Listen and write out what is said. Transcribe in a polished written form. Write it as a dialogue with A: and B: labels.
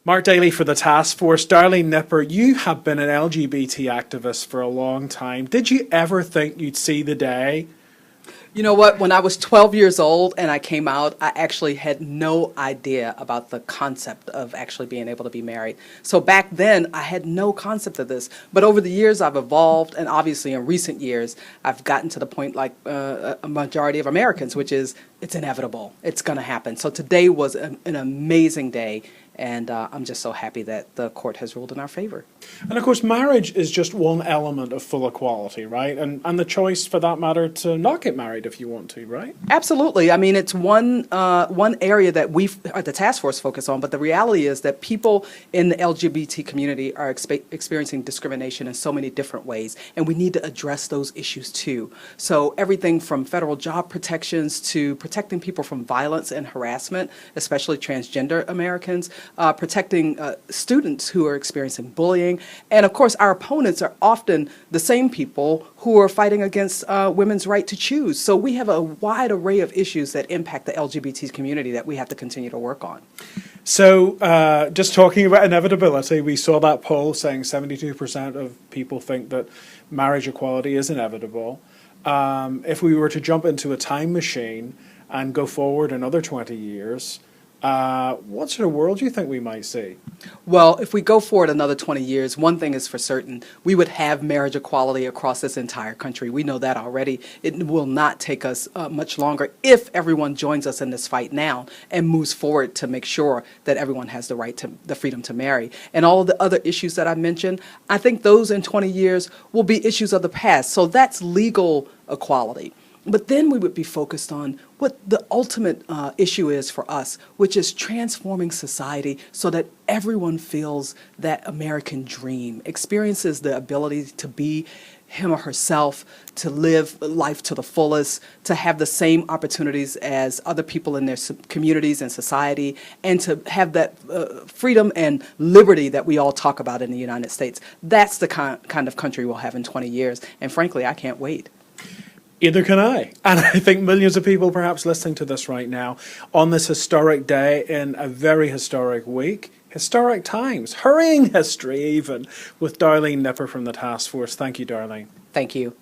A: Mark Daly for the task force. Darlene Nipper, you have been an LGBT activist for a long time. Did you ever think you'd see the day?
B: You know what? When I was 12 years old and I came out, I actually had no idea about the concept of actually being able to be married. So back then, I had no concept of this. But over the years, I've evolved, and obviously in recent years, I've gotten to the point like a majority of Americans, which is it's inevitable. It's going to happen. So today was an amazing day. And I'm just so happy that the court has ruled in our favor.
A: And of course, marriage is just one element of full equality, right? And the choice, for that matter, to not get married if you want to, right?
B: Absolutely. I mean, it's one area that we at the task force focus on, but the reality is that people in the LGBT community are experiencing discrimination in so many different ways, and we need to address those issues too. So everything from federal job protections to protecting people from violence and harassment, especially transgender Americans, protecting students who are experiencing bullying. And of course, our opponents are often the same people who are fighting against women's right to choose. So we have a wide array of issues that impact the LGBT community that we have to continue to work on.
A: So just talking about inevitability, we saw that poll saying 72% of people think that marriage equality is inevitable. If we were to jump into a time machine and go forward another 20 years, what sort of world do you think we might see?
B: Well, if we go forward another 20 years, one thing is for certain, we would have marriage equality across this entire country. We know that already. It will not take us much longer if everyone joins us in this fight now and moves forward to make sure that everyone has the right to the freedom to marry. And all of the other issues that I mentioned, I think those in 20 years will be issues of the past. So that's legal equality. But then we would be focused on what the ultimate issue is for us, which is transforming society so that everyone feels that American dream, experiences the ability to be him or herself, to live life to the fullest, to have the same opportunities as other people in their communities and society, and to have that freedom and liberty that we all talk about in the United States. That's the kind of country we'll have in 20 years. And frankly, I can't wait.
A: Either can I. And I think millions of people perhaps listening to this right now on this historic day in a very historic week, historic times, hurrying history even, with Darlene Nipper from the task force. Thank you, Darlene.
B: Thank you.